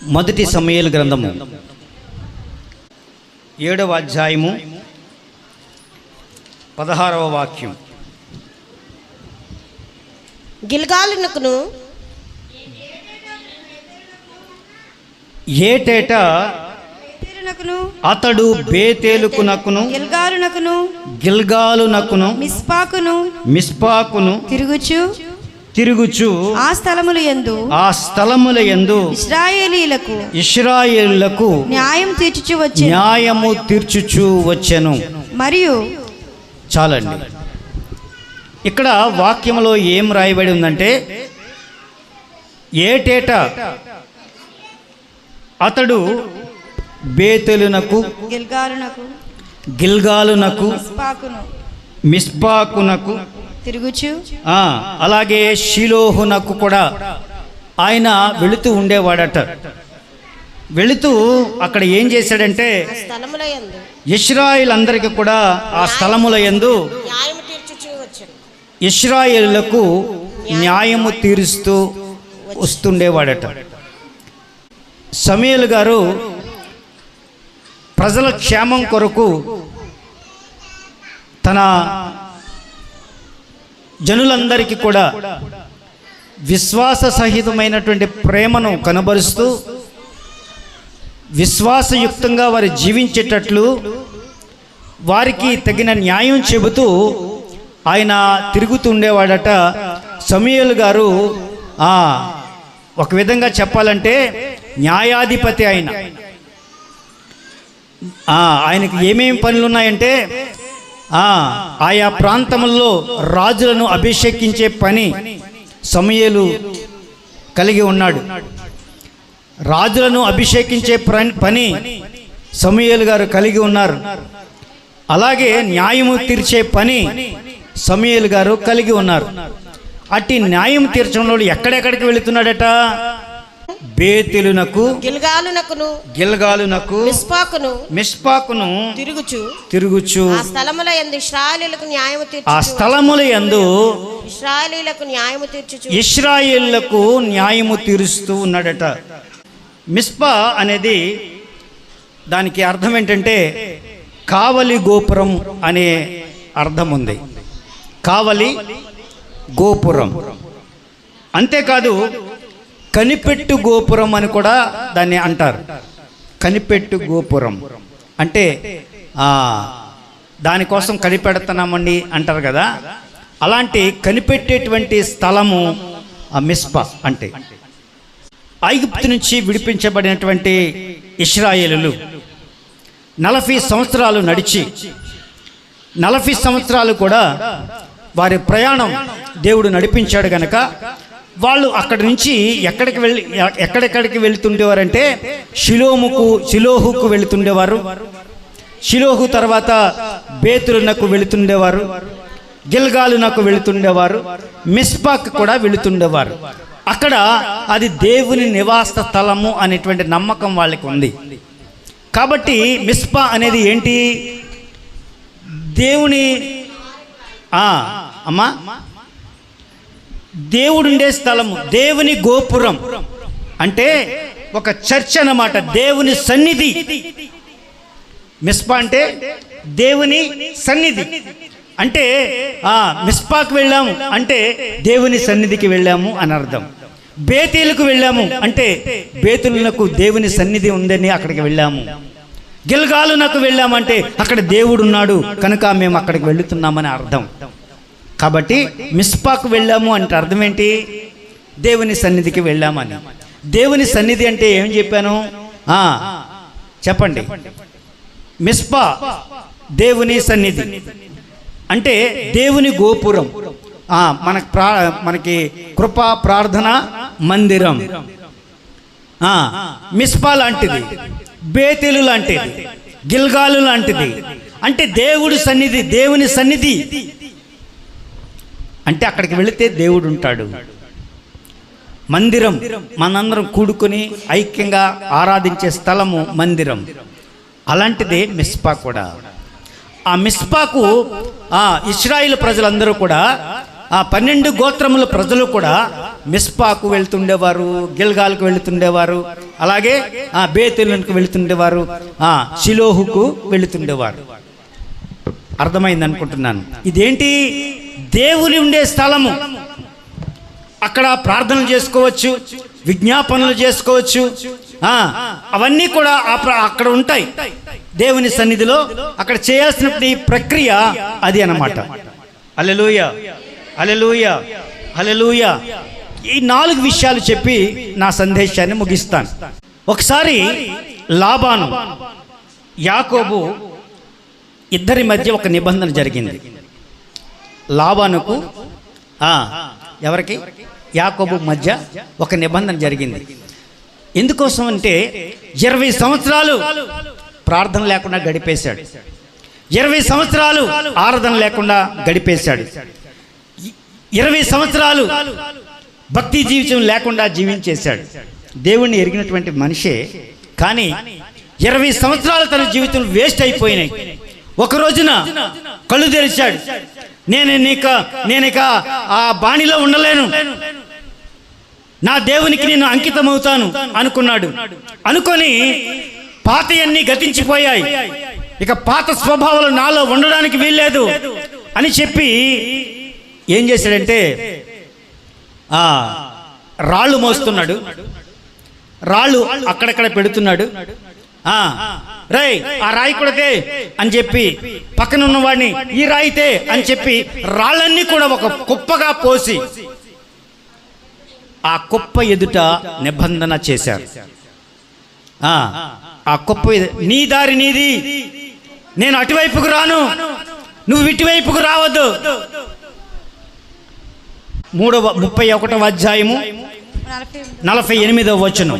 మొదటి సమూయేలు గ్రంథము 7వ అధ్యాయము 16వ వాక్యం. గిల్గాలునకును ఏటేటా అతడు బేతేలుకునకును గిల్గాలునకును మిస్పాకును తిరుగుచు ఆ స్థలముల యందు ఇశ్రాయేలీయులకు న్యాయము తీర్చుచు వచ్చెను. మరియు చాలండి. ఇక్కడ వాక్యంలో ఏం రాయబడి ఉందంటే, ఏటేటా అతడు బేతేలునకు గిల్గాలునకు మిస్పాకునకు తిరుగుచు అలాగే షిలోహునకు కూడా ఆయన వెళుతూ ఉండేవాడట. వెళుతూ అక్కడ ఏం చేశాడంటే, ఇశ్రాయేలు కూడా ఆ స్థలముల యందు ఇశ్రాయేలులకు న్యాయము తీరుస్తూ వస్తుండేవాడట. సమూయేలు గారు ప్రజల క్షేమం కొరకు తన జనులందరికీ కూడా విశ్వాస సహితమైనటువంటి ప్రేమను కనబరుస్తూ విశ్వాసయుక్తంగా వారు జీవించేటట్లు వారికి తగిన న్యాయం చెబుతూ ఆయన తిరుగుతుండేవాడట. సమూయేలు గారు ఒక విధంగా చెప్పాలంటే న్యాయాధిపతి. ఆయనకి ఏమేమి పనులు ఉన్నాయంటే, ఆయా ప్రాంతముల్లో రాజులను అభిషేకించే పని సమూయేలు కలిగి ఉన్నాడు. రాజులను అభిషేకించే పని సమూయేలు గారు కలిగి ఉన్నారు. అలాగే న్యాయము తీర్చే పని సమూయేలు గారు కలిగి ఉన్నారు. అట్టి న్యాయం తీర్చడంలో ఎక్కడెక్కడికి వెళుతున్నాడట? బేతేలునకు గిల్గాలునకు మిస్పాకును తిరుగుచు ఆ స్థలముల యందు ఇశ్రాయేలులకు న్యాయము తీరుస్తూ ఉన్నాడట. మిస్పా అనేది దానికి అర్థం ఏంటంటే కావలి గోపురం అనే అర్థం ఉంది. కావలి గోపురం. అంతేకాదు కనిపెట్టు గోపురం అని కూడా దాన్ని అంటారు. కనిపెట్టు గోపురం అంటే దానికోసం కనిపెడుతున్నామండి అంటారు కదా, అలాంటి కనిపెట్టేటువంటి స్థలము మిస్పా. అంటే ఐగుప్తు నుంచి విడిపించబడినటువంటి ఇశ్రాయేలులు 40 సంవత్సరాలు నడిచి 40 సంవత్సరాలు కూడా వారి ప్రయాణం దేవుడు నడిపించాడు గనక వాళ్ళు అక్కడి నుంచి ఎక్కడెక్కడికి వెళుతుండేవారంటే షిలోహుకు వెళుతుండేవారు. షిలోహు తర్వాత బేతేలునకు వెళుతుండేవారు, గిల్గాలునకు వెళుతుండేవారు, మిస్పాకు కూడా వెళుతుండేవారు. అక్కడ అది దేవుని నివాస స్థలము అనేటువంటి నమ్మకం వాళ్ళకి ఉంది. కాబట్టి మిస్పా అనేది ఏంటి? దేవుని దేవుడుండే స్థలము, దేవుని గోపురం. అంటే ఒక చర్చ్ అన్నమాట, దేవుని సన్నిధి. మిస్పా అంటే దేవుని సన్నిధి. అంటే మిస్పాకు వెళ్ళాము అంటే దేవుని సన్నిధికి వెళ్ళాము అని అర్థం. బేతేలుకు వెళ్ళాము అంటే బేతేలునకు దేవుని సన్నిధి ఉందని అక్కడికి వెళ్ళాము. గిల్గాలునకు వెళ్ళామంటే అక్కడ దేవుడు ఉన్నాడు కనుక మేము అక్కడికి వెళుతున్నామని అర్థం. కాబట్టి మిస్పాకు వెళ్ళాము అంటే అర్థం ఏంటి? దేవుని సన్నిధికి వెళ్ళామని. దేవుని సన్నిధి అంటే ఏం చెప్పాను చెప్పండి? మిస్పా దేవుని సన్నిధి అంటే దేవుని గోపురం. మనకి కృపా ప్రార్థన మందిరం. మిస్పా లాంటిది, బేతేలు లాంటిది, గిల్గాలు లాంటిది. అంటే దేవుడి సన్నిధి, దేవుని సన్నిధి అంటే అక్కడికి వెళితే దేవుడు ఉంటాడు. మందిరం, మనందరం కూడుకొని ఐక్యంగా ఆరాధించే స్థలము మందిరం. అలాంటిదే మిస్పా కూడా. ఆ మిస్పాకు ఇశ్రాయేలు ప్రజలందరూ కూడా ఆ 12 గోత్రముల ప్రజలు కూడా మిస్పాకు వెళ్తుండేవారు, గిల్గాల్కు వెళ్తుండేవారు. అలాగే బేతేలుకు వెళుతుండేవారు, షిలోహుకు వెళుతుండేవారు. అర్థమైంది అనుకుంటున్నాను. ఇదేంటి? దేవుని ఉండే స్థలము. అక్కడ ప్రార్థనలు చేసుకోవచ్చు, విజ్ఞాపనలు చేసుకోవచ్చు, అవన్నీ కూడా అక్కడ ఉంటాయి. దేవుని సన్నిధిలో అక్కడ చేయాల్సిన ప్రక్రియ అది అన్నమాట. హల్లెలూయా, హల్లెలూయా, హల్లెలూయా. ఈ 4 విషయాలు చెప్పి నా సందేశాన్ని ముగిస్తాను. ఒకసారి లాబాను, యాకోబు ఇద్దరి మధ్య ఒక నిబంధన జరిగింది. లాబానుకు ఎవరికి? యాకోబు మధ్య ఒక నిబంధన జరిగింది. ఎందుకోసం అంటే 20 సంవత్సరాలు ప్రార్థన లేకుండా గడిపేశాడు, 20 సంవత్సరాలు ఆరాధన లేకుండా గడిపేశాడు, 20 సంవత్సరాలు భక్తి జీవితం లేకుండా జీవించేశాడు. దేవుణ్ణి ఎరిగినటువంటి మనిషే, కానీ 20 సంవత్సరాలు తన జీవితం వేస్ట్ అయిపోయినాయి. ఒక రోజున కళ్ళు తెరిచాడు. నేనిక ఆ బాణిలో ఉండలేను, నా దేవునికి నేను అంకితమవుతాను అనుకున్నాడు. అనుకొని పాతయన్నీ గతించిపోయాయి, ఇక పాత స్వభావాలు నాలో ఉండడానికి వీల్లేదు అని చెప్పి ఏం చేశాడంటే రాళ్ళు మోస్తున్నాడు, రాళ్ళు అక్కడక్కడ పెడుతున్నాడు. రేయ్ ఆ రాయి కొడితే అని చెప్పి పక్కన ఉన్నవాడిని ఈ రాయితే అని చెప్పి రాళ్ళన్నీ కూడా ఒక కుప్పగా పోసి ఆ కుప్ప ఎదుట నిబంధన చేశారు. ఆ కుప్ప నీ దారి నీది, నేను అటువైపుకు రాను, నువ్వు ఇటువైపుకు రావద్దు. 31వ అధ్యాయము 48వ వచనం.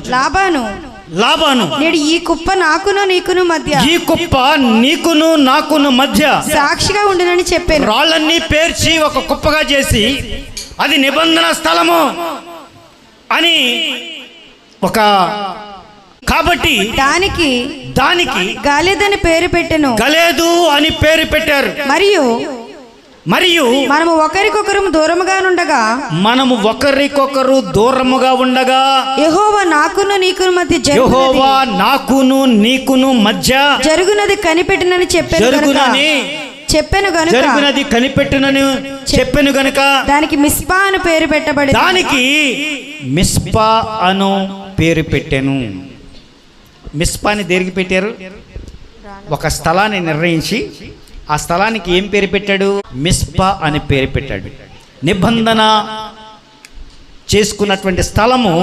లాబాను నేడు ఈ కుప్ప నాకును నీకును మధ్య, ఈ కుప్ప నీకును నాకును మధ్య సాక్షిగా ఉండునని చెప్పాను. రాళ్ళన్నీ పేర్చి ఒక కుప్పగా చేసి అది నిబంధన స్థలము అని కాబట్టి దానికి గలేదని పేరు పెట్టెను. గలేదు అని పేరు పెట్టారు. మరియు మనము ఒకరికొకరు దూరముగా ఉండగా యెహోవా నాకును నీకును మధ్య జరుగునది కనిపెట్టునని చెప్పెను గనుక దానికి మిస్పా అను పేరు పెట్టబడింది. దానికి మిస్పా అను పేరు పెట్టెను. మిస్పా అని దేనికి పెట్టారు? ఒక స్థలాన్ని నిర్ణయించి ఆ స్థలానికి ఏం పేరు పెట్టాడు? మిస్పా అని పేరు పెట్టాడు. నిబంధన చేసుకున్నటువంటి స్థలము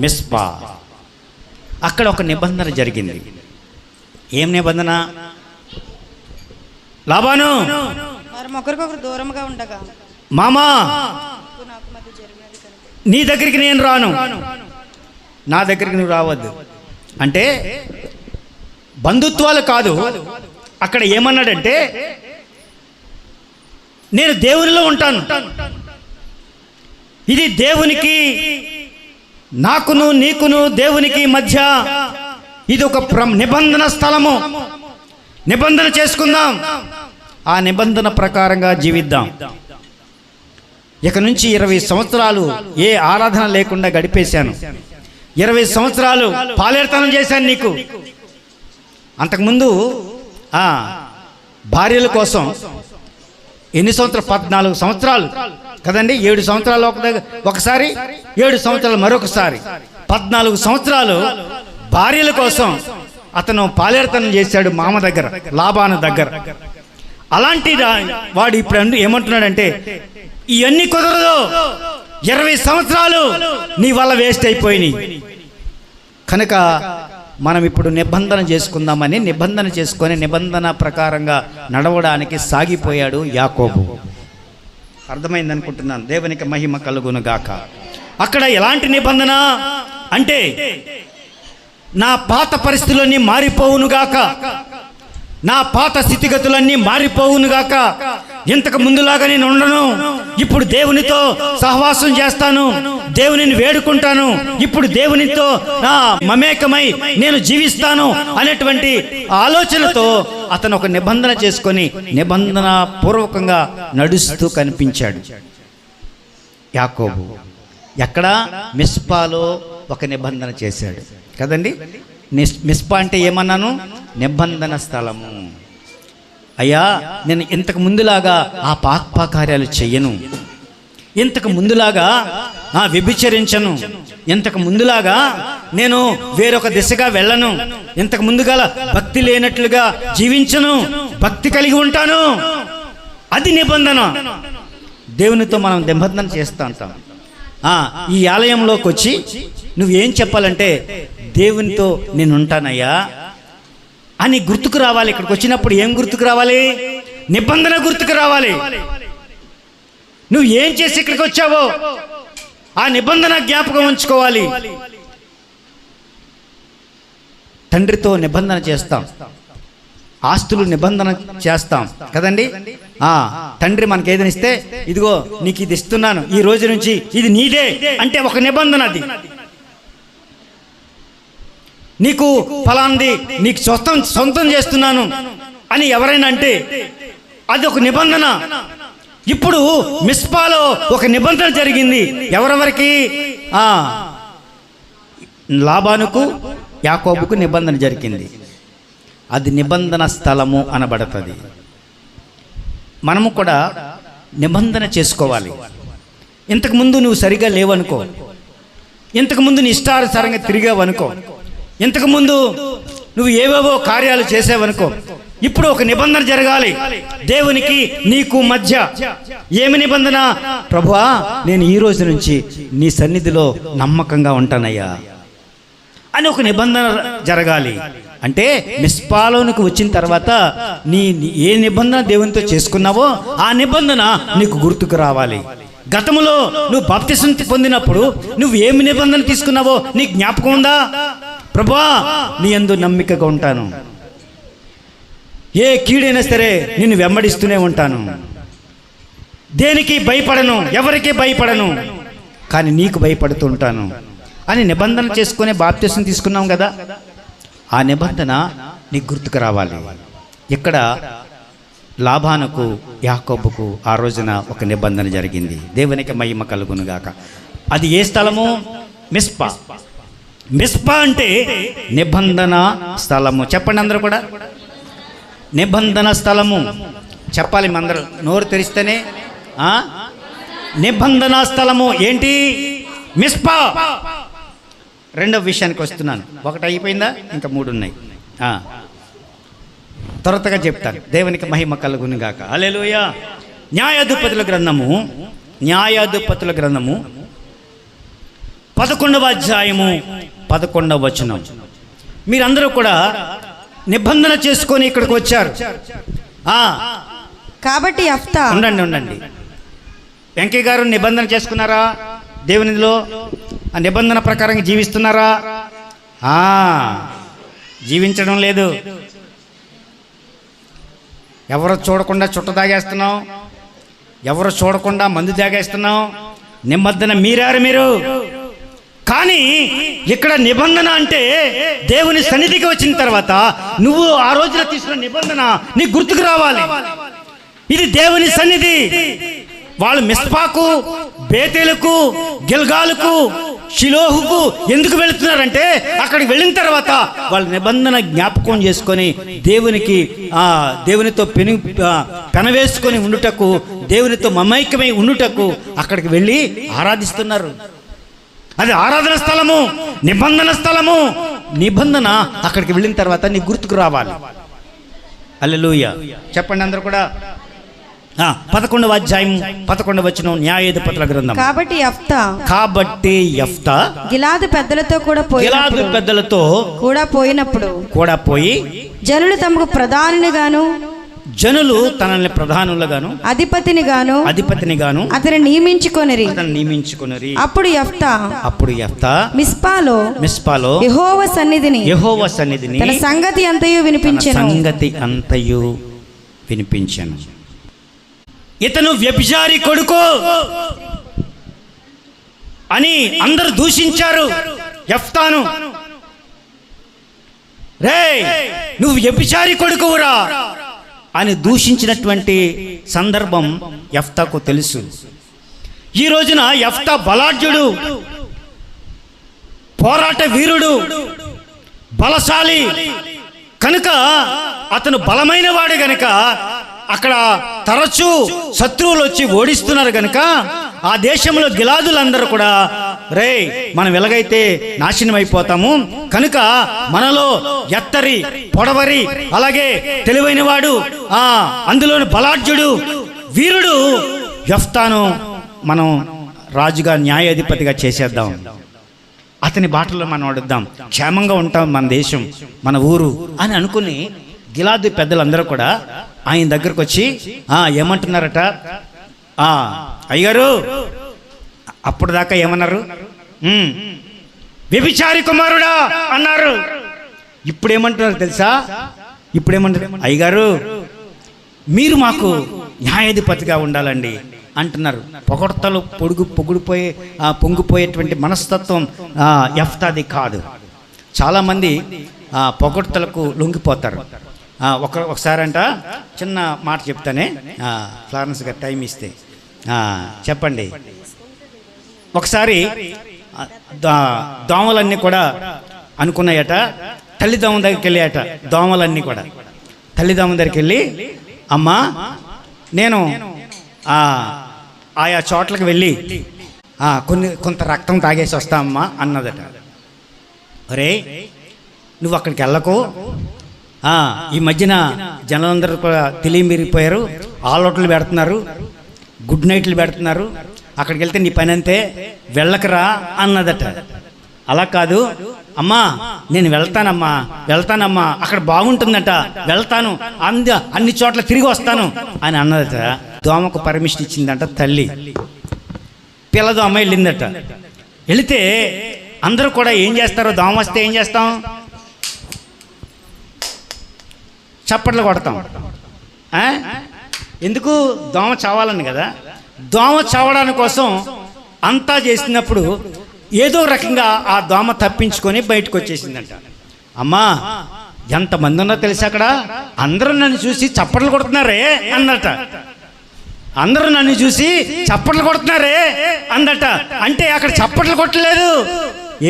మిస్పా. అక్కడ ఒక నిబంధన జరిగింది. ఏం నిబంధన? లాబాను ఒకరికొకరు దూరంగా ఉండగా మామా నీ దగ్గరికి నేను రాను, నా దగ్గరికి నువ్వు రావద్దు అంటే బంధుత్వాలు కాదు. అక్కడ ఏమన్నాడంటే నేను దేవునిలో ఉంటాను, ఇది దేవునికి నాకును నీకును దేవునికి మధ్య ఇది ఒక నిబంధన స్థలము, నిబంధన చేసుకుందాం, ఆ నిబంధన ప్రకారంగా జీవిద్దాం. ఇక నుంచి 20 సంవత్సరాలు ఏ ఆరాధన లేకుండా గడిపేశాను, 20 సంవత్సరాలు పాలేరుతనం చేశాను నీకు. అంతకుముందు భార్యల కోసం ఎన్ని సంవత్సరాలు? 14 సంవత్సరాలు కదండి. 7 సంవత్సరాలు ఒకసారి, 7 సంవత్సరాలు మరొకసారి, 14 సంవత్సరాలు భార్యల కోసం అతను పాలేరుతనం చేశాడు మామ దగ్గర, లాబాను దగ్గర. అలాంటి వాడు ఇప్పుడు ఏమంటున్నాడంటే ఇవన్నీ కుదరదు, 20 సంవత్సరాలు నీ వల్ల వేస్ట్ అయిపోయినాయి కనుక మనం ఇప్పుడు నిబంధన చేసుకుందామని నిబంధన చేసుకొని నిబంధన ప్రకారంగా నడవడానికి సాగిపోయాడు యాకోబు. అర్థమైంది అనుకుంటున్నాను. దేవునికి మహిమ కలుగును గాక. అక్కడ ఎలాంటి నిబంధన అంటే నా పాత పరిస్థితులన్నీ మారిపోవును గాక, నా పాత స్థితిగతులన్నీ మారిపోవును గాక, ఇంతకు ముందులాగా నేను ఉండను, ఇప్పుడు దేవునితో సహవాసం చేస్తాను, దేవునిని వేడుకుంటాను, ఇప్పుడు దేవునితో మమేకమై నేను జీవిస్తాను అనేటువంటి ఆలోచనతో అతను ఒక నిబంధన చేసుకొని నిబంధన పూర్వకంగా నడుస్తూ కనిపించాడు యాకోబు. ఎక్కడ? మిస్పాలో ఒక నిబంధన చేశాడు కదండి. మిస్పా అంటే ఏమన్నాను? నిబంధన స్థలము. అయ్యా, నేను ఇంతకు ముందులాగా ఆ పాపకార్యాలు చెయ్యను, ఇంతకు ముందులాగా వ్యభిచరించను, ఇంతకు ముందులాగా నేను వేరొక దిశగా వెళ్ళను, ఇంతకు ముందుగా భక్తి లేనట్లుగా జీవించను, భక్తి కలిగి ఉంటాను. అది నిబంధన. దేవునితో మనం నిబంధన చేస్తూ ఉంటాం. ఈ ఆలయంలోకి వచ్చి నువ్వేం చెప్పాలంటే, దేవునితో నేను ఉంటానయ్యా అని గుర్తుకు రావాలి. ఇక్కడికి వచ్చినప్పుడు ఏం గుర్తుకు రావాలి? నిబంధన గుర్తుకు రావాలి. నువ్వు ఏం చేసి ఇక్కడికి వచ్చావో ఆ నిబంధన జ్ఞాపకం ఉంచుకోవాలి. తండ్రితో నిబంధన చేస్తాం, ఆస్తులు నిబంధన చేస్తాం కదండి. తండ్రి మనకి ఏదైనా ఇస్తే, ఇదిగో నీకు ఇది ఇస్తున్నాను, ఈ రోజు నుంచి ఇది నీదే అంటే ఒక నిబంధన. అది నీకు ఫలాంది నీకు సొంతం చేస్తున్నాను అని ఎవరైనా అంటే అది ఒక నిబంధన. ఇప్పుడు మిస్పాలో ఒక నిబంధన జరిగింది. ఎవరెవరికి? లాబానుకు యాకోబుకు నిబంధన జరిగింది. అది నిబంధన స్థలము అనబడుతుంది. మనము కూడా నిబంధన చేసుకోవాలి. ఇంతకుముందు నువ్వు సరిగా లేవనుకో, ఇంతకుముందు నీ ఇష్టానుసారంగా తిరిగావనుకో, ఇంతకుముందు నువ్వు ఏవేవో కార్యాలు చేసావనుకో, ఇప్పుడు ఒక నిబంధన జరగాలి దేవునికి నీకు మధ్య. ఏమి నిబంధన? ప్రభువా, నేను ఈ రోజు నుంచి నీ సన్నిధిలో నమ్మకంగా ఉంటానయ్యా అని ఒక నిబంధన జరగాలి. అంటే మిస్పాలోనికి వచ్చిన తర్వాత నీ ఏ నిబంధన దేవునితో చేసుకున్నావో ఆ నిబంధన నీకు గుర్తుకు రావాలి. గతంలో నువ్వు బాప్తిసం పొందినప్పుడు నువ్వు ఏమి నిబంధన తీసుకున్నావో నీకు జ్ఞాపకం ఉందా? ప్రభువా, నీ యందు నమ్మికగా ఉంటాను, ఏ కీడైనా సరే నిన్ను వెంబడిస్తూనే ఉంటాను, దేనికి భయపడను, ఎవరికి భయపడను, కానీ నీకు భయపడుతూ ఉంటాను అని నిబంధన చేసుకునే బాప్తిసం తీసుకున్నాం కదా. ఆ నిబంధన నీకు గుర్తుకు రావాలి. ఇక్కడ లాబానుకు యాకోబుకు ఆ రోజున ఒక నిబంధన జరిగింది. దేవునికి మహిమ కలుగునుగాక. అది ఏ స్థలము? మిస్పా. మిస్పా అంటే నిబంధన స్థలము. చెప్పండి అందరూ కూడా, నిబంధన స్థలము చెప్పాలి. అందరూ నోరు తెరిస్తేనే. నిబంధన స్థలము ఏంటి? మిస్పా. రెండవ విషయానికి వస్తున్నాను. ఒకటి అయిపోయిందా? ఇంకా 3 ఉన్నాయి. త్వరగా చెప్తాను. దేవునికి మహిమ కలుగును గాక. హల్లెలూయా. న్యాయాధిపతుల గ్రంథము 11వ అధ్యాయము 11వ వచనం. మీరందరూ కూడా నిబంధన చేసుకొని ఇక్కడికి వచ్చారు. కాబట్టి యెఫ్తా. ఉండండి. వెంకయ్య గారు నిబంధన చేసుకున్నారా? దేవునిలో ఆ నిబంధన ప్రకారంగా జీవిస్తున్నారా? జీవించడం లేదు. ఎవరు చూడకుండా చుట్ట తాగేస్తున్నావు, ఎవరు చూడకుండా మందు తాగేస్తున్నావు. నిబంధన మీరారు మీరు. కానీ ఇక్కడ నిబంధన అంటే దేవుని సన్నిధికి వచ్చిన తర్వాత నువ్వు ఆ రోజున తీసుకున్న నిబంధన నీకు గుర్తుకు రావాలి. ఇది దేవుని సన్నిధి. వాళ్ళు మిస్పాకు, బేతేలుకు, గిల్గాలుకు, షిలోహుకు ఎందుకు వెళుతున్నారంటే అక్కడికి వెళ్ళిన తర్వాత వాళ్ళ నిబంధన జ్ఞాపకం చేసుకొని దేవునితో పెనవేసుకొని ఉండుటకు, దేవునితో మమైక్యమై ఉండుటకు అక్కడికి వెళ్ళి ఆరాధిస్తున్నారు. అది ఆరాధన స్థలము, నిబంధన స్థలము. నిబంధన అక్కడికి వెళ్ళిన తర్వాత నీ గుర్తుకు రావాలి. హల్లెలూయా. చెప్పండి అందరూ కూడా. 11వ అధ్యాయం 11వ వచనం న్యాయాధిపతుల గ్రంథం. కాబట్టి యెఫ్తా గిలాదు పెద్దలతో కూడా పోయి జనులు తమకు తనని ప్రధానులుగాను అధిపతిని గాను అతని నియమించుకొనిరి. అప్పుడు యెఫ్తా మిస్పాలో యెహోవా సన్నిధిని తన సంగతి అంతయు వినిపించెను. ఇతను వ్యభిచారి కొడుకు అని అందరూ దూషించారు యెఫ్తాను. నువ్వు వ్యభిచారి కొడుకువురా అని దూషించినటువంటి సందర్భం యెఫ్తాకు తెలుసు. ఈ రోజున యెఫ్తా బలాఢ్యుడు, పోరాట వీరుడు, బలశాలి కనుక, అతను బలమైన వాడు గనుక అక్కడ తరచూ శత్రువులు వచ్చి ఓడిస్తున్నారు కనుక ఆ దేశంలో గిలాదులందరూ కూడా రే మనం ఎలాగైతే నాశనం అయిపోతాము కనుక మనలో ఎత్తరి, పొడవరి, అలాగే తెలివైన వాడు, అందులోని బలాఢ్యుడు, వీరుడు యెఫ్తాను మనం రాజుగా, న్యాయాధిపతిగా చేసేద్దాం. అతని బాటలో మనం అడుగుదాం, క్షేమంగా ఉంటాం మన దేశం, మన ఊరు అని అనుకుని గిలాదు పెద్దలందరూ కూడా ఆయన దగ్గరకు వచ్చి ఏమంటున్నారట, అయ్యారు అప్పుడు దాకా ఏమన్నారు, వ్యభిచారి కుమారుడా అన్నారు. ఇప్పుడు ఏమంటున్నారు తెలుసా? ఇప్పుడు ఏమంటారు, అయ్యగారు మీరు మాకు న్యాయాధిపతిగా ఉండాలండి అంటున్నారు. పొగడ్తలు పొంగిపోయేటువంటి మనస్తత్వం యెఫ్తాది కాదు. చాలామంది పొగడ్తలకు లొంగిపోతారు. ఒకసారి అంట చిన్న మాట చెప్తానే, ఫ్లారెన్స్ గారు టైం ఇస్తే చెప్పండి. ఒకసారి దోమలన్నీ కూడా అనుకున్నాయట, తల్లిదోమ దగ్గరికి వెళ్ళాయట. దోమలన్నీ కూడా తల్లిదోమ దగ్గరికి వెళ్ళి, అమ్మా నేను ఆయా చోట్లకు వెళ్ళి కొంత రక్తం తాగేసి వస్తామమ్మా అన్నదట. అరే నువ్వు అక్కడికి వెళ్ళకు, ఈ మధ్యన జనాలందరూ కూడా తెలియమిరిగిపోయారు, ఆలోట్లు పెడుతున్నారు, గుడ్ నైట్లు పెడుతున్నారు, అక్కడికి వెళ్తే నీ పని అంతే, వెళ్ళకరా అన్నదట. అలా కాదు అమ్మా, నేను వెళ్తానమ్మా, అక్కడ బాగుంటుందట, వెళ్తాను, అన్ని చోట్ల తిరిగి వస్తాను అని అన్నదట. దోమకు పర్మిషన్ ఇచ్చిందంట తల్లి. పిల్లదోమ వెళ్ళిందట. వెళితే అందరూ కూడా ఏం చేస్తారో, దోమ వస్తే ఏం చేస్తాం, చప్పట్లు కొడతాం. ఎందుకు? దోమ చావాలని కదా. దోమ చావడానికి కోసం అంతా చేసినప్పుడు ఏదో రకంగా ఆ దోమ తప్పించుకొని బయటకు వచ్చేసిందంట. అమ్మా ఎంతమంది ఉన్నా తెలిసి అక్కడ, అందరూ నన్ను చూసి చప్పట్లు కొడుతున్నారే అందట. అందరూ నన్ను చూసి చప్పట్లు కొడుతున్నారే అందట. అంటే అక్కడ చప్పట్లు కొట్టలేదు,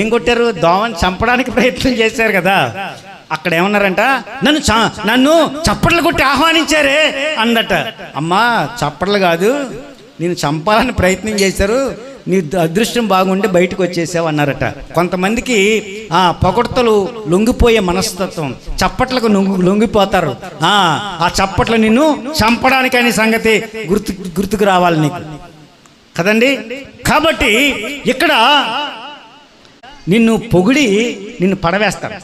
ఏం కొట్టారు? దోమని చంపడానికి ప్రయత్నం చేశారు కదా. అక్కడ ఏమన్నారంట, నన్ను చప్పట్లు కొట్టి ఆహ్వానించారే అందట. అమ్మా చప్పట్లు కాదు, నేను చంపాలని ప్రయత్నం చేశారు, నీ అదృష్టం బాగుండి బయటకు వచ్చేసావు అన్నారట. కొంతమందికి పొగడ్తలు లొంగిపోయే మనస్తత్వం, చప్పట్లకు లొంగిపోతారు. ఆ చప్పట్లు నిన్ను చంపడానికి అనే సంగతి గుర్తుకు రావాలి నీకు కదండి. కాబట్టి ఇక్కడ నిన్ను పొగిడి నిన్ను పడవేస్తారు.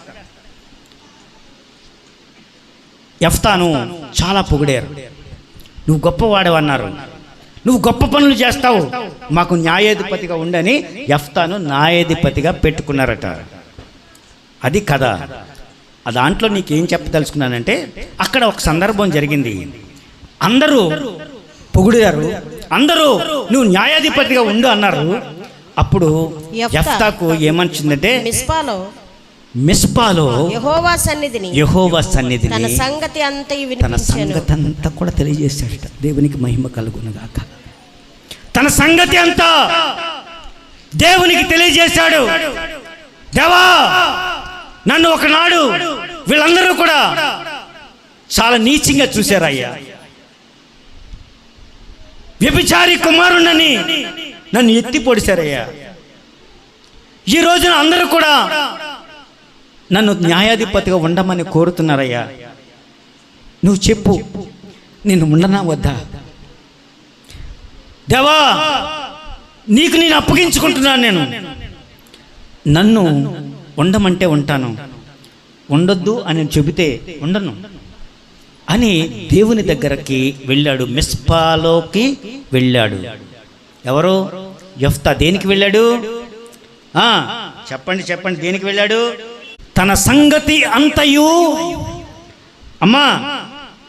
యెఫ్తాను చాలా పొగిడారు, నువ్వు గొప్పవాడవన్నారు, నువ్వు గొప్ప పనులు చేస్తావు, మాకు న్యాయాధిపతిగా ఉండని యెఫ్తాను న్యాయాధిపతిగా పెట్టుకున్నారట. అది కథ. దాంట్లో నీకేం చెప్పదలుచుకున్నానంటే, అక్కడ ఒక సందర్భం జరిగింది. అందరూ పొగిడారు, అందరూ నువ్వు న్యాయాధిపతిగా ఉండు అన్నారు. అప్పుడు యెఫ్తాకు ఏమనిచిందంటే, మిస్పాలో యెహోవా సన్నిధిని తన సంగతి అంతా కూడా తెలియజేశాడట. దేవునికి మహిమ కలుగునుగాక. తన సంగతి అంతా దేవునికి తెలియజేశాడు. దేవా నన్ను ఒకనాడు వీళ్ళందరూ కూడా చాలా నీచంగా చూశారయ్యా, వ్యభిచారి కుమారుణ్ణని నన్ను ఎత్తి పొడిశారయ్యా. ఈ రోజున అందరూ కూడా నన్ను న్యాయాధిపతిగా ఉండమని కోరుతున్నారయ్యా. నువ్వు చెప్పు, నేను ఉండనా వద్దా? దేవా నీకు నేను అప్పగించుకుంటున్నాను. నేను నన్ను ఉండమంటే ఉంటాను, ఉండొద్దు అని చెబితే ఉండను అని దేవుని దగ్గరకి వెళ్ళాడు. మిస్పాలోకి వెళ్ళాడు. ఎవరు? యెఫ్తా. దేనికి వెళ్ళాడు? చెప్పండి దేనికి వెళ్ళాడు? తన సంగతి అంతయు, అమ్మా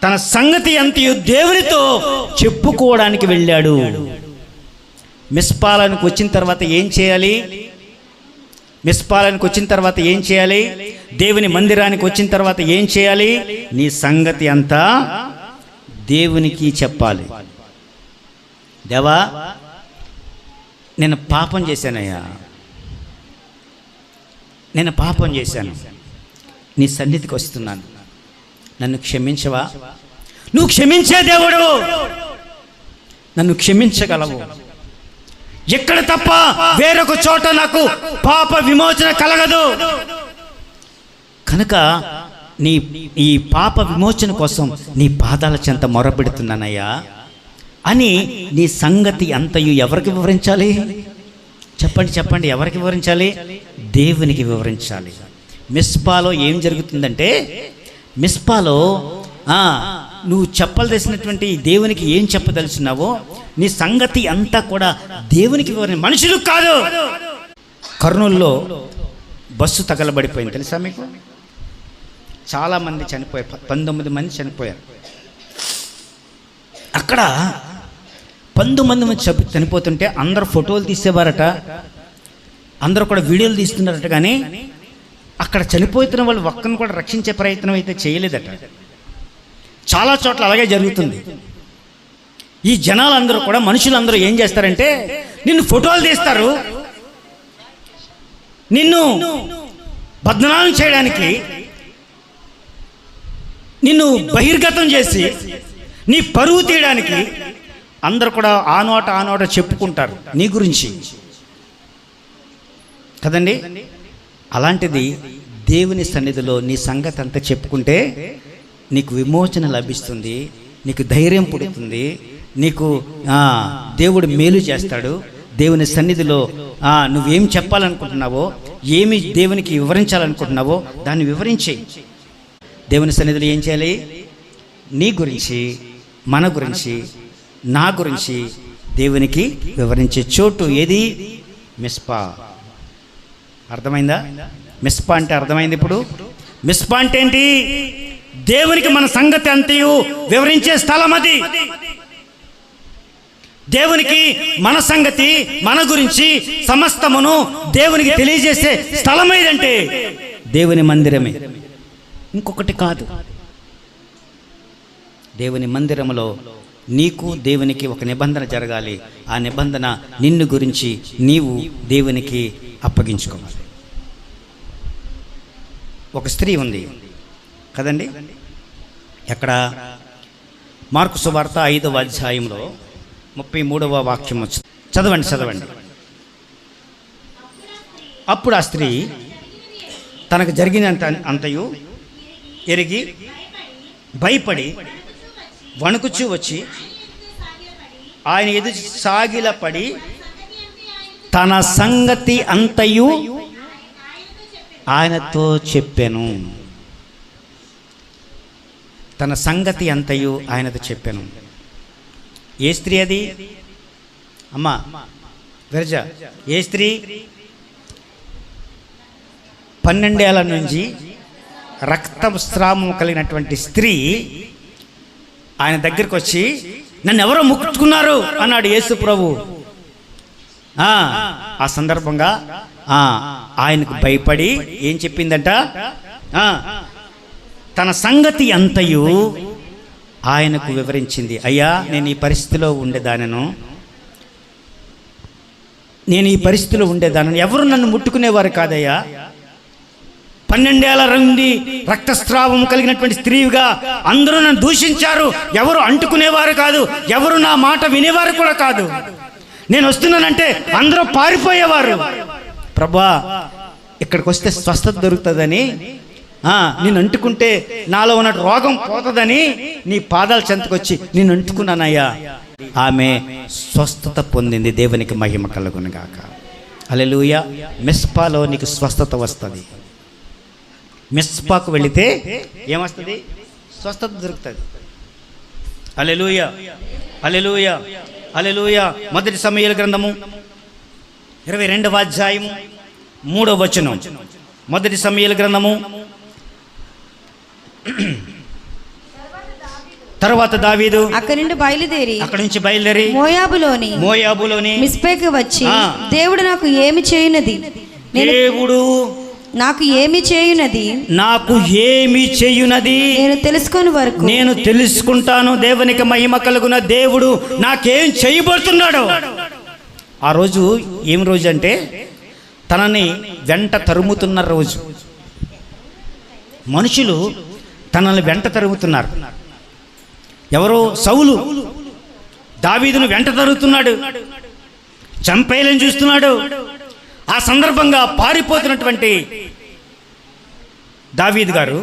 తన సంగతి అంతయు దేవునితో చెప్పుకోవడానికి వెళ్ళాడు. మిస్పాలకు వచ్చిన తర్వాత ఏం చేయాలి? మిస్పాలకు వచ్చిన తర్వాత ఏం చేయాలి? దేవుని మందిరానికి వచ్చిన తర్వాత ఏం చేయాలి? నీ సంగతి అంతా దేవునికి చెప్పాలి. దేవా నేను పాపం చేశానయ్యా, నేను పాపం చేశాను, నీ సన్నిధికి వస్తున్నాను, నన్ను క్షమించవా? నువ్వు క్షమించే దేవుడు, నన్ను క్షమించగలవు. ఎక్కడ తప్ప వేరొక చోట నాకు పాప విమోచన కలగదు. కనుక ఈ పాప విమోచన కోసం నీ పాదాల చెంత మొరపెడుతున్నానయ్యా అని నీ సంగతి అంతయు ఎవరికి వివరించాలి? చెప్పండి, ఎవరికి వివరించాలి? దేవునికి వివరించాలి. మిస్పాలో ఏం జరుగుతుందంటే, మిస్పాలో నువ్వు చెప్పదలసినటువంటి దేవునికి ఏం చెప్పదలుచున్నావో నీ సంగతి అంతా కూడా దేవునికి వివరణ, మనుషులకు కాదు. కర్నూలులో బస్సు తగలబడిపోయింది, తెలుసా మీకు? చాలామంది చనిపోయారు, 19 మంది చనిపోయారు. అక్కడ 19 మంది చనిపోతుంటే అందరూ ఫోటోలు తీసేవారట, అందరూ కూడా వీడియోలు తీస్తున్నారట. కానీ అక్కడ చనిపోతున్న వాళ్ళు ఒక్కరిని కూడా రక్షించే ప్రయత్నం అయితే చేయలేదట. చాలా చోట్ల అలాగే జరుగుతుంది. ఈ జనాలందరూ కూడా, మనుషులందరూ ఏం చేస్తారంటే నిన్ను ఫోటోలు తీస్తారు, నిన్ను బద్నామం చేయడానికి, నిన్ను బహిర్గతం చేసి నీ పరువు తీయడానికి అందరూ కూడా ఆ నోట చెప్పుకుంటారు నీ గురించి కదండి. అలాంటిది దేవుని సన్నిధిలో నీ సంగతి అంతా చెప్పుకుంటే నీకు విమోచన లభిస్తుంది, నీకు ధైర్యం పుడుతుంది, నీకు దేవుడు మేలు చేస్తాడు. దేవుని సన్నిధిలో నువ్వేం చెప్పాలనుకుంటున్నావో, ఏమి దేవునికి వివరించాలనుకుంటున్నావో దాన్ని వివరించే. దేవుని సన్నిధిలో ఏం చేయాలి? నీ గురించి, మన గురించి, నా గురించి దేవునికి వివరించే చోటు ఏది? మిస్పా. అర్థమైందా? మిస్పా అంటే అర్థమైంది ఇప్పుడు. మిస్పా అంటే ఏంటి? దేవునికి మన సంగతి అంతయు వివరించే స్థలం అది. దేవునికి మన సంగతి, మన గురించి సమస్తమును దేవునికి తెలియజేసే స్థలం ఏదంటే దేవుని మందిరమే, ఇంకొకటి కాదు. దేవుని మందిరములో నీకు దేవునికి ఒక నిబంధన జరగాలి. ఆ నిబంధన నిన్ను గురించి నీవు దేవునికి అప్పగించుకోవాలి. ఒక స్త్రీ ఉంది కదండి, ఎక్కడ? మార్కు సువార్త 5వ అధ్యాయంలో 33వ వాక్యం వచ్చింది. చదవండి. అప్పుడు ఆ స్త్రీ తనకు జరిగినంత అంతయు ఎరిగి భయపడి వణుకుచూ వచ్చి ఆయన ఎదురు సాగిలపడి తన సంగతి అంతయు ఆయనతో చెప్పాను. తన సంగతి అంతయు ఆయనతో చెప్పాను. ఏ స్త్రీ అది? అమ్మా విరజ, ఏ స్త్రీ? 12 ఏళ్ల నుంచి రక్తస్రావం కలిగినటువంటి స్త్రీ ఆయన దగ్గరికి వచ్చి, నన్ను ఎవరో ముక్కుతున్నారు అన్నాడు యేసు ప్రభు. ఆ సందర్భంగా ఆయనకు భయపడి ఏం చెప్పిందంట? తన సంగతి అంతయు ఆయనకు వివరించింది. అయ్యా, నేను ఈ పరిస్థితిలో ఉండేదానను, ఎవరు నన్ను ముట్టుకునేవారు కాదయ్యా. 12 ఏళ్ల నుండి రక్తస్రావం కలిగినటువంటి స్త్రీగా అందరూ నన్ను దూషించారు. ఎవరు అంటుకునేవారు కాదు, ఎవరు నా మాట వినేవారు కూడా కాదు. నేను వస్తున్నానంటే అందరూ పారిపోయేవారు. ప్రభా, ఇక్కడికి వస్తే స్వస్థత దొరుకుతుందని, నేను అంటుకుంటే నాలో ఉన్న రోగం పోతుందని నీ పాదాల చెంతకొచ్చి నేను అంటుకున్నానయ్యా. ఆమె స్వస్థత పొందింది. దేవునికి మహిమ కలుగునుగాక. హల్లెలూయా. మిస్పాలో నీకు స్వస్థత వస్తుంది. మిస్పాకు వెళితే ఏమొస్తుంది? స్వస్థత దొరుకుతుంది. హల్లెలూయా, హల్లెలూయా, హల్లెలూయా. మొదటి సమూయేలు గ్రంథము 22వ అధ్యాయము 3వ వచనం. మొదటి సమూయేలు గ్రంథము. తర్వాత దావీదు అక్కడి నుంచి బయలుదేరి మోయాబులోని మిస్పాకు వచ్చి, దేవుడు నాకు ఏమి చేయునది, నాకు ఏమి చేయునది నేను తెలుసుకుంటాను. దేవునికి మహిమ కలుగున. దేవుడు నాకేం చేయబోతున్నాడు. ఆ రోజు ఏం రోజు అంటే తనని వెంట తరుముతున్న రోజు. మనుషులు తనని వెంట తరుగుతున్నారు. ఎవరో సౌలు దావీదును వెంట తరుగుతున్నాడు, చంపేయాలని చూస్తున్నాడు. ఆ సందర్భంగా పారిపోతున్నటువంటి దావీదు గారు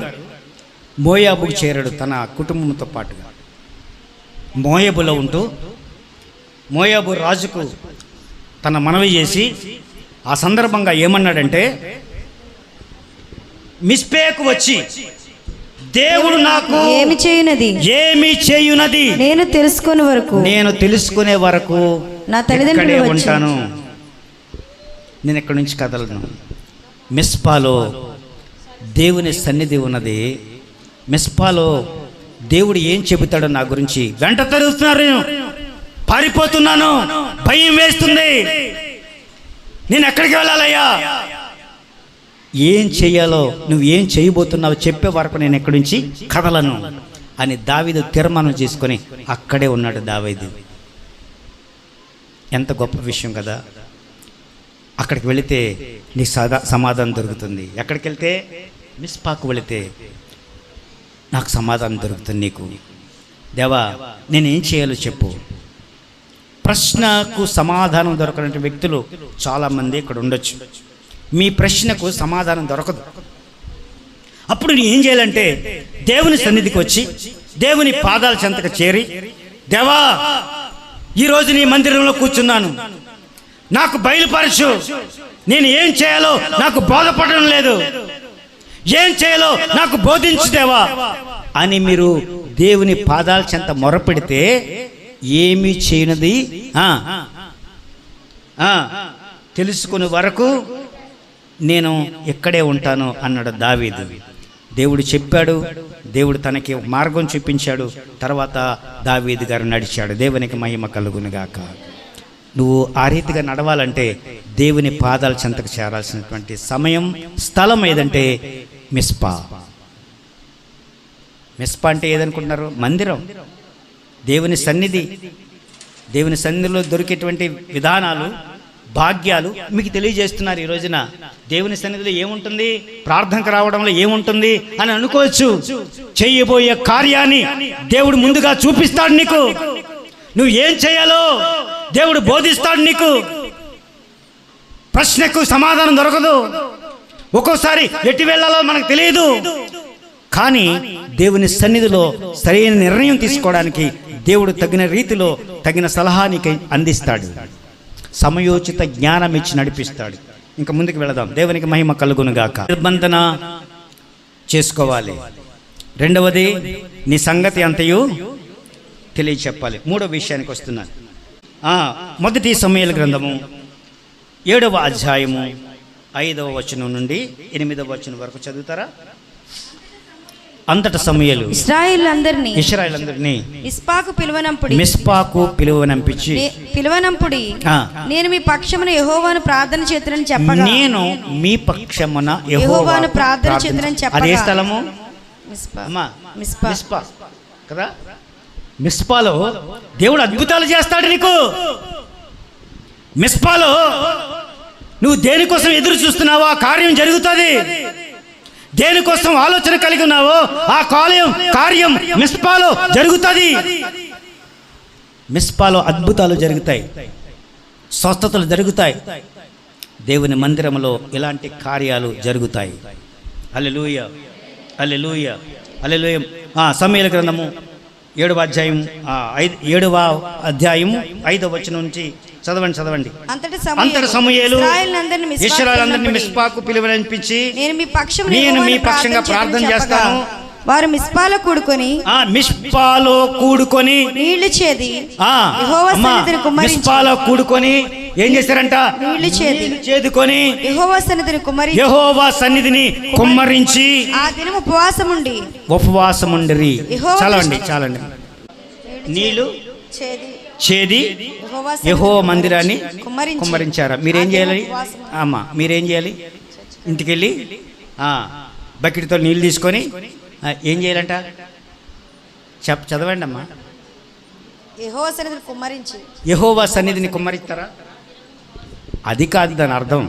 మోయాబుకు చేరాడు తన కుటుంబంతో పాటుగా. మోయాబులో ఉంటూ మోయాబు రాజుకు తన మనవి చేసి ఆ సందర్భంగా ఏమన్నాడంటే, మిస్పేకు వచ్చి దేవుడు నాకు ఏమి చేయునది నేను తెలుసుకునే వరకు నా తల్లిదండ్రులు ఉంటాను. నేను ఎక్కడి నుంచి కదలను. మిస్పాలో దేవుని సన్నిధి ఉన్నది. మిస్పాలో దేవుడు ఏం చెబుతాడో నా గురించి వెంట తరుగుతున్నారు. పారిపోతున్నాను, భయం వేస్తుంది, నేను ఎక్కడికి వెళ్ళాలయ్యా, ఏం చెయ్యాలో నువ్వు ఏం చేయబోతున్నావు చెప్పే వరకు నేను ఎక్కడి నుంచి కదలను అని దావీదు తీర్మానం చేసుకొని అక్కడే ఉన్నాడు. దావీదు ఎంత గొప్ప విషయం కదా. అక్కడికి వెళితే నీకు సమాధానం దొరుకుతుంది. ఎక్కడికి వెళ్తే మిస్పాకు వెళితే నాకు సమాధానం దొరుకుతుంది. నీకు దేవా నేనేం చేయాలో చెప్పు. ప్రశ్నకు సమాధానం దొరకనటువంటి వ్యక్తులు చాలామంది ఇక్కడ ఉండొచ్చు. మీ ప్రశ్నకు సమాధానం దొరకదు. అప్పుడు నేను ఏం చేయాలంటే దేవుని సన్నిధికి వచ్చి దేవుని పాదాల చెంతకు చేరి, దేవా ఈరోజు నీ మందిరంలో కూర్చున్నాను, నాకు బయలుపరచు, నేను ఏం చేయాలో నాకు బోధపడడం లేదు, ఏం చేయాలో నాకు బోధించు దేవా అని మీరు దేవుని పాదాల చెంత మొరపెడితే ఏమీ చేయనది తెలుసుకునే వరకు నేను ఇక్కడే ఉంటాను అన్నాడు దావీదు. దేవుడు చెప్పాడు, దేవుడు తనకి మార్గం చూపించాడు. తర్వాత దావీదు గారు నడిచాడు. దేవునికి మహిమ కలుగునుగాక. నువ్వు ఆ రీతిగా నడవాలంటే దేవుని పాదాల చెంతకు చేరాల్సినటువంటి సమయం, స్థలం ఏదంటే మిస్పా. మిస్పా అంటే ఏదనుకుంటున్నారు? మందిరం, దేవుని సన్నిధి. దేవుని సన్నిధిలో దొరికేటువంటి విధానాలు, భాగ్యాలు మీకు తెలియజేస్తున్నారు ఈ రోజున. దేవుని సన్నిధిలో ఏముంటుంది, ప్రార్థనకు రావడంలో ఏముంటుంది అని అనుకోవచ్చు. చేయబోయే కార్యాన్ని దేవుడు ముందుగా చూపిస్తాడు నీకు. నువ్వు ఏం చేయాలో దేవుడు బోధిస్తాడు నీకు. ప్రశ్నకు సమాధానం దొరకదు. ఒక్కోసారి ఎటు వెళ్ళాలో మనకు తెలియదు. కానీ దేవుని సన్నిధిలో సరైన నిర్ణయం తీసుకోవడానికి దేవుడు తగిన రీతిలో తగిన సలహా నీకు అందిస్తాడు. సమయోచిత జ్ఞానం ఇచ్చి నడిపిస్తాడు. ఇంకా ముందుకు వెళదాం. దేవునికి మహిమ కలుగునుగాక. నిబంధన చేసుకోవాలి. రెండవది నీ సంగతి అంతయు తెలియచెప్పాలి. మూడో విషయానికి వస్తున్నాను. మొదటి సమూయేలు గ్రంథము 7వ అధ్యాయము 5వ వచనం నుండి 8వ వచనం వరకు చదువుతారా? అంతట సమూయేలు ఇశ్రాయేలులందరినీ మిస్పాకు పిలువనంపించి నేను మీ పక్షమున యెహోవాను ప్రార్థన చేతునని చెప్పగా, నేను మీ పక్షమున యెహోవాను ప్రార్థన చేతునని చెప్పగా. అదే స్థలము మిస్పా కదా. మిస్పాలో దేవుడు అద్భుతాలు చేస్తాడు నీకు. మిస్పాలో నువ్వు దేనికోసం ఎదురు చూస్తున్నావో ఆ కార్యం జరుగుతుంది. దేనికోసం ఆలోచన కలిగి ఉన్నావో ఆ కార్యం మిస్పాలో జరుగుతుంది. మిస్పాలో అద్భుతాలు జరుగుతాయి, స్వస్థతలు జరుగుతాయి. దేవుని మందిరంలో ఇలాంటి కార్యాలు జరుగుతాయి. హల్లెలూయా, హల్లెలూయా, హల్లెలూయా. సమూయేలు గ్రంథము 7వ అధ్యాయం 5వ వచనం నుంచి చదవండి. అంతట సమూయేలు ఇశ్రాయేలులందరినీ మిస్పాకు పిలువనంపించి, నేను మీ పక్షంగా ప్రార్థన చేస్తాను. వారు మిస్పాలో కూడుకొని నీళ్లు కూడుకొని ఏం చేశారంట? నీళ్లు చేదుకొని యెహోవా సన్నిధిని కుమ్మరించి ఆ దినము ఉపవాసముండిరి. చాలండి. నీళ్లు చేది యెహోవా మందిరాన్ని కుమ్మరించారా? మీరేం చేయాలి? మీరేం చేయాలి? ఇంటికెళ్ళి బకెట్తో నీళ్ళు తీసుకొని ఏం చేయాలంట? చదవండి అమ్మా. యెహోవా సన్నిధిని కుమ్మరిస్తారా? అది కాదు దాని అర్థం.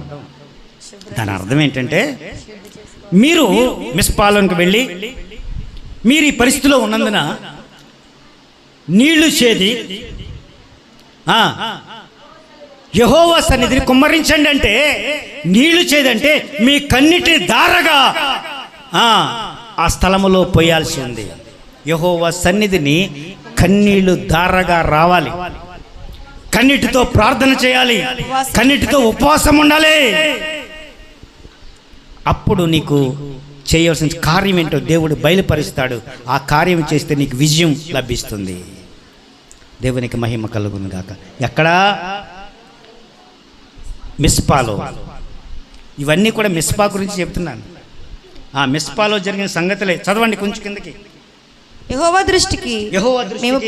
దాని అర్థం ఏంటంటే మీరు మిస్పాలోనికి వెళ్ళి మీరు ఈ పరిస్థితిలో ఉన్నందున నీళ్లు చేది యెహోవా సన్నిధిని కుమ్మరించండి అంటే, నీళ్లు చేదంటే మీ కన్నిటిని ధారగా ఆ స్థలములో పోయాల్సి ఉంది. యెహోవా సన్నిధిని కన్నీళ్లు ధారగా రావాలి, కన్నిటితో ప్రార్థన చేయాలి, కన్నిటితో ఉపవాసం ఉండాలి. అప్పుడు నీకు చేయవలసిన కార్యం ఏంటో దేవుడు బయలుపరుస్తాడు. ఆ కార్యం చేస్తే నీకు విజయం లభిస్తుంది. దేవునికి మహిమ కలుగును గాక. ఎక్కడా? మిస్పాలో. ఇవన్నీ కూడా మిస్పా గురించి చెప్తున్నాను. ఆ మిస్పాలో జరిగిన సంగతులే చదవండి కొంచెం కిందకి. యెహోవా దృష్టికి మేము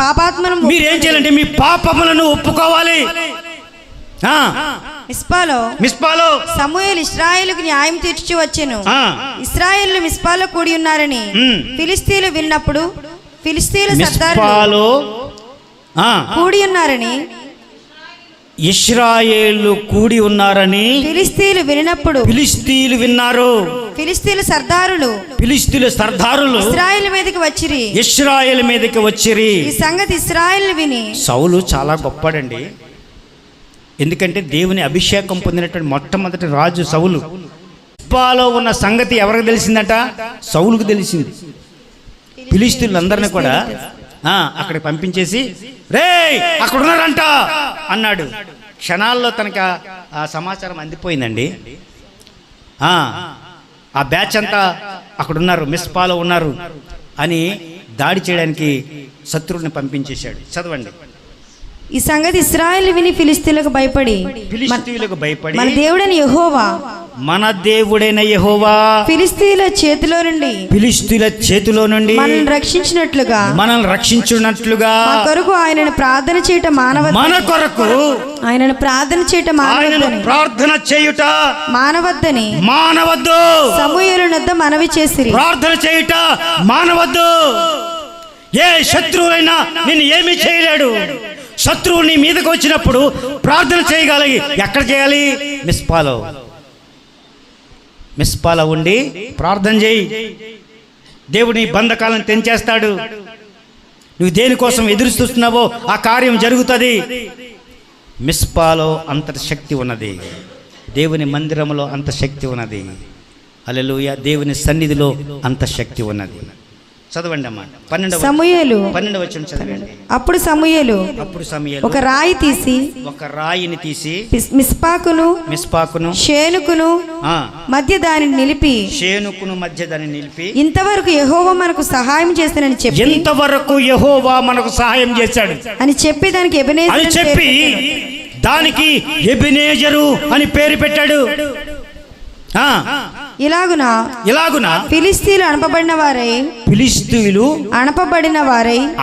పాపాత్మను మీరేం చేయాలంటే మీ పాపములను ఒప్పుకోవాలి. మిస్పాలో సమూయేలు ఇశ్రాయేలుకు న్యాయం తీర్చి వచ్చెను. ఇశ్రాయేలు మిస్పాలో కూడి ఉన్నారని ఫిలిష్తీయులు విన్నప్పుడు, ఫిలిష్తీయుల సర్దారులు కూడి ఉన్నారని, ఇశ్రాయేలు కూడి ఉన్నారని ఫిలిష్తీయులు విన్నప్పుడు, ఫిలిష్తీయులు విన్నారు. ఫిలిష్తీయుల సర్దారులు ఇశ్రాయేలు మీదకి వచ్చిరి, ఇశ్రాయేలు మీదకి వచ్చిరి. ఈ సంగతి ఇశ్రాయేలు విని, సౌలు చాలా గొప్పడండి. ఎందుకంటే దేవుని అభిషేకం పొందినటువంటి మొట్టమొదటి రాజు సౌలు. మిస్పాలో ఉన్న సంగతి ఎవరికి తెలిసిందట? సౌలుకు తెలిసింది. ఫిలిష్తీయులందరినీ కూడా అక్కడికి పంపించేసి, రే అక్కడ ఉన్నారంట అన్నాడు. క్షణాల్లో తనకి ఆ సమాచారం అందిపోయిందండి. ఆ బ్యాచ్ అంతా అక్కడ ఉన్నారు, మిస్పాలో ఉన్నారు అని దాడి చేయడానికి శత్రువుని పంపించేశాడు. చదవండి. ఈ సంగతి ఇశ్రాయేలు విని ఫిలిష్తీయులకు భయపడి, మన దేవుడైన యెహోవా, మన దేవుడైన యెహోవా ఫిలిష్తీయుల చేతిలో నుండి మనల్ని రక్షించినట్లుగా మన కొరకు ఆయనను ప్రార్థన చేయుట మానవద్దని సమూయేలు నొద్ద మనవి చేసిరి. ప్రార్థన చేయుట మానవద్దు. ఏ శత్రువైనా నిన్ను ఏమీ చేయలేడు. శత్రువు నీ మీదకి వచ్చినప్పుడు ప్రార్థన చేయగలిగి ఎక్కడ చేయాలి? మిస్పాలో ఉండి ప్రార్థన చేయి. దేవుని బంధకాలను తెంచేస్తాడు. నువ్వు దేనికోసం ఎదురు చూస్తున్నావో ఆ కార్యం జరుగుతుంది. మిస్పాలో అంత శక్తి ఉన్నది. దేవుని మందిరంలో అంత శక్తి ఉన్నది. హల్లెలూయా. దేవుని సన్నిధిలో అంత శక్తి ఉన్నది. చదవండి అమ్మా. 12వ వచనం చదవండి. అప్పుడు సమూయేలు ఒక రాయిని తీసి మిస్పాకును షేనుకును మధ్య దానిని నిలిపి ఇంతవరకు యెహోవా మనకు సహాయం చేస్తానని చేశాడు అని చెప్పి ఎబెనేజరు అని పేరు పెట్టాడు. ఇలాగున ఫిలిష్తీయులు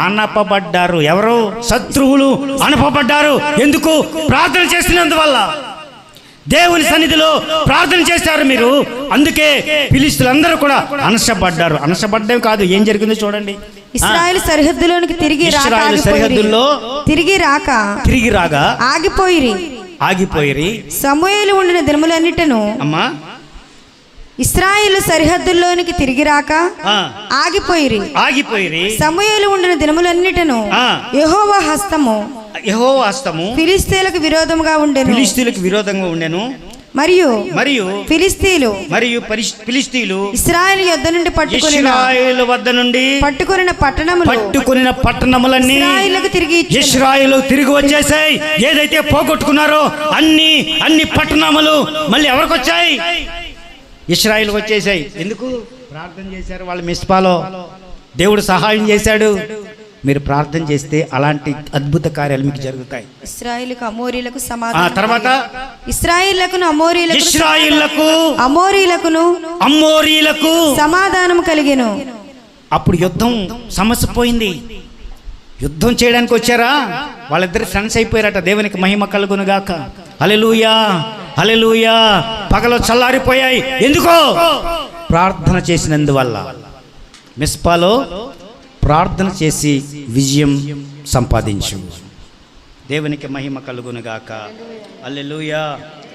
అనపబడ్డారు. ఎవరు? శత్రువులు అనపబడ్డారు. ఎందుకు? ప్రార్థన చేసినందువల్ల. దేవుని సన్నిధిలో ప్రార్థన చేశారు మీరు, అందుకే ఫిలిష్తీయులందరూ కూడా అనసబడ్డారు. అనసబడ్డం కాదు, ఏం జరిగిందో చూడండి. ఇశ్రాయేలు సరిహద్దులోనికి తిరిగి రాగా ఆగిపోయిరి. సమూయేలు ఉండిన దినములన్నిటను ఇశ్రాయేలు సరిహద్దుల్లోనికి తిరిగి రాక ఆగిపోయిరి. సమూయేలు ఉండిన దినములన్నిటను యెహోవా హస్తము ఫిలిష్తీయులకు విరోధంగా ఉండెను. మరియు ఫిలిష్తీయులు ఇశ్రాయేలు యొద్ద నుండి పట్టుకొనిన పట్టణములన్నీ ఇశ్రాయేలు తిరిగి వచ్చేసాయి. ఏదైతే పోగొట్టుకున్నారో అన్ని పట్టణములు మళ్ళీ ఎవరికి వచ్చాయి? ఇశ్రాయేలుకి వచ్చేసాయి. ఎందుకు? ప్రార్థన చేశారు వాళ్ళు. మిస్పాలో దేవుడు సహాయం చేశాడు. మీరు ప్రార్థన చేస్తే అలాంటి అద్భుత కార్యాలు మీకు జరుగుతాయి. ఇశ్రాయేలుకు అమోరీలకు సమాధానం. తర్వాత అమోరీలకు సమాధానం కలిగెను. అప్పుడు యుద్ధం సమస్య పోయింది. యుద్ధం చేయడానికి వచ్చారా? వాళ్ళిద్దరు ఫ్రెండ్స్ అయిపోయారట. దేవునికి మహిమ కలుగును గాక. హల్లెలూయా, హల్లెలూయా. పగలు చల్లారిపోయాయి. ఎందుకో? ప్రార్థన చేసినందువల్ల. మిస్పాలో ప్రార్థన చేసి విజయం సంపాదించు. దేవునికి మహిమ కలుగును గాక. హల్లెలూయా.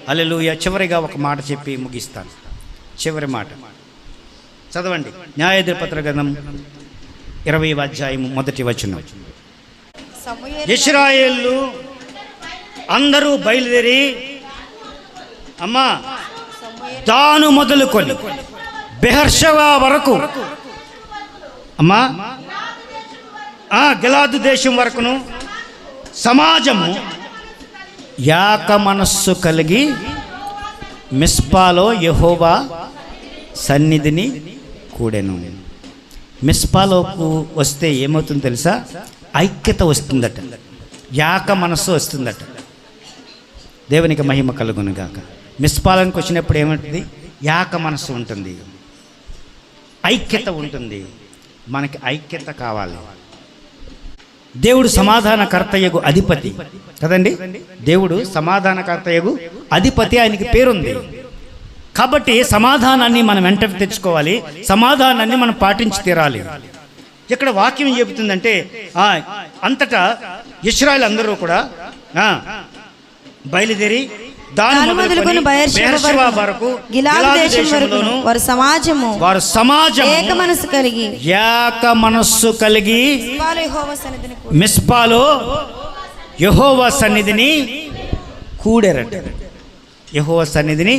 హల్లెలూయా. చివరిగా ఒక మాట చెప్పి ముగిస్తాను. చివరి మాట చదవండి. న్యాయాధిపతుల గ్రంథం 20వ అధ్యాయము 1వ వచనం. ఇశ్రాయేలు అందరూ బయలుదేరి అమ్మా దాను మొదలుకొని బెహర్షవా వరకు అమ్మా గిలాదు దేశం వరకును సమాజము యాక మనస్సు కలిగి మిస్పాలో యెహోవా సన్నిధిని కూడెను. మిస్పాలోకు వస్తే ఏమవుతుందో తెలుసా? ఐక్యత వస్తుందట, యాక మనస్సు వస్తుందట. దేవునికి మహిమ కలుగును గాక. మిస్పాలకు వచ్చినప్పుడు ఏమంటుంది? యాక మనస్సు ఉంటుంది, ఐక్యత ఉంటుంది. మనకి ఐక్యత కావాలి. దేవుడు సమాధానకర్తయగు అధిపతి కదండి. దేవుడు సమాధానకర్తయగు అధిపతి, ఆయనకి పేరుంది. కాబట్టి సమాధానాన్ని మనం వెంట తెచ్చుకోవాలి, సమాధానాన్ని మనం పాటించి తీరాలి. ఇక్కడ వాక్యం ఏం చెబుతుందంటే అంతటా ఇశ్రాయేలు అందరూ కూడా బయలుదేరి దాని మొదలుకొని బెర్షెబా వరకు గిలాదు దేశంలోను వారు సమాజము ఏక మనస్సు కలిగి మిస్పాలో యెహోవా సన్నిధిని కూడారట. యెహోవా సన్నిధిని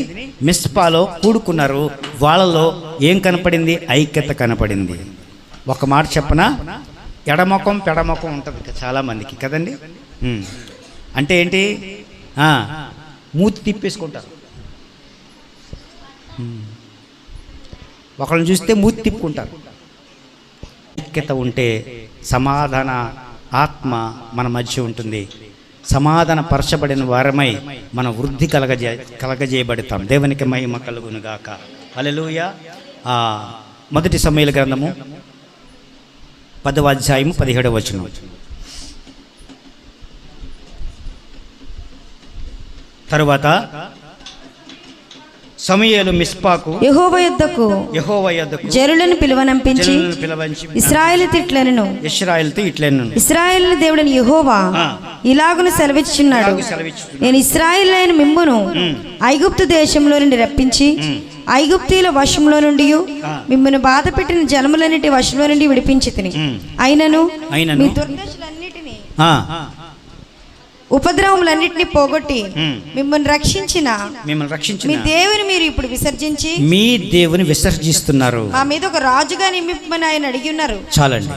మిస్పాలో కూడుకున్నారు. వాళ్ళలో ఏం కనపడింది? ఐక్యత కనపడింది. ఒక మాట చెప్పనా, ఎడమొఖం పెడమొఖం ఉంటుంది చాలామందికి కదండి. అంటే ఏంటి? మూతి తిప్పేసుకుంటారు. ఒకళ్ళని చూస్తే మూతి తిప్పుకుంటారు. ఐక్యత ఉంటే సమాధాన ఆత్మ మన మధ్య ఉంటుంది. సమాధాన పరచబడిన వారమై మన వృద్ధి కలగజేయబడతాం. దేవునికి మహిమ కలుగును గాక. హల్లెలూయా. మొదటి సమూయేలు గ్రంథము 10వ అధ్యాయము 17వ వచనం. తరువాత సమూయేలు మిస్పాకు యెహోవా యొద్దకు జనులను పిలువనంపించి ఇశ్రాయేలుతో ఇట్లనెను, ఇశ్రాయేలు దేవుడైన యెహోవా ఇలాగున సెలవిచ్చుచున్నాడు, నేను ఇశ్రాయేలైన మిమ్మును ఐగుప్తు దేశంలో నుండి రప్పించి ఐగుప్తీయుల వశంలో నుండి మిమ్మల్ని బాధ పెట్టిన జనములన్నిటి వశంలో నుండి విడిపించి తిని అయినను మీ దుర్దశలన్నిటినీ ఉపద్రవములన్నిటిని పోగొట్టి మిమ్మల్ని రక్షించిన మీ దేవుని మీరు ఇప్పుడు విసర్జించి మీ దేవుని విసర్జిస్తున్నారు. మా మీద ఒక రాజుగా నియమింపమని ఆయన అడిగి ఉన్నారు. చాలండి.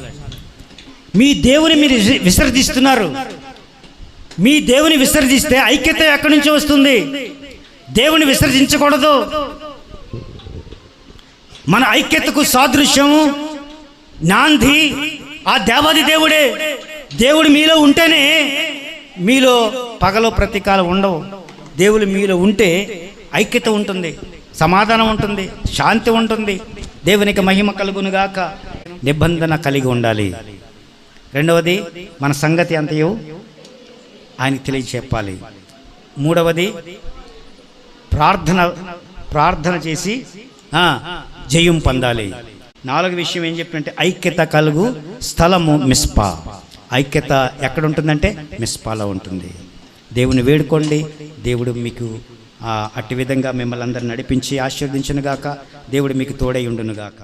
మీ దేవుని మీరు విసర్జిస్తున్నారు. మీ దేవుని విసర్జిస్తే ఐక్యత ఎక్కడి నుంచి వస్తుంది? దేవుని విసర్జించకూడదు. మన ఐక్యతకు సాదృశ్యము నాంది ఆ దేవాది దేవుడే. దేవుడు మీలో ఉంటేనే మీలో పగలో ప్రతీకాలు ఉండవు. దేవుడు మీలో ఉంటే ఐక్యత ఉంటుంది, సమాధానం ఉంటుంది, శాంతి ఉంటుంది. దేవునికి మహిమ కలుగునుగాక. నిబంధన కలిగి ఉండాలి. రెండవది, మన సంగతి అంతయు ఆయనకి తెలియచెప్పాలి. మూడవది, ప్రార్థన చేసి జయం పొందాలి. నాలుగవ విషయం ఏం చెప్పినంటే ఐక్యత కలుగు స్థలము మిస్పా. ఐక్యత ఎక్కడ ఉంటుందంటే మిస్పాలో ఉంటుంది. దేవుని వేడుకోండి. దేవుడు మీకు అట్టి విధంగా మిమ్మల్ని అందరిని నడిపించి ఆశీర్వదించునుగాక. దేవుడు మీకు తోడై ఉండునుగాక.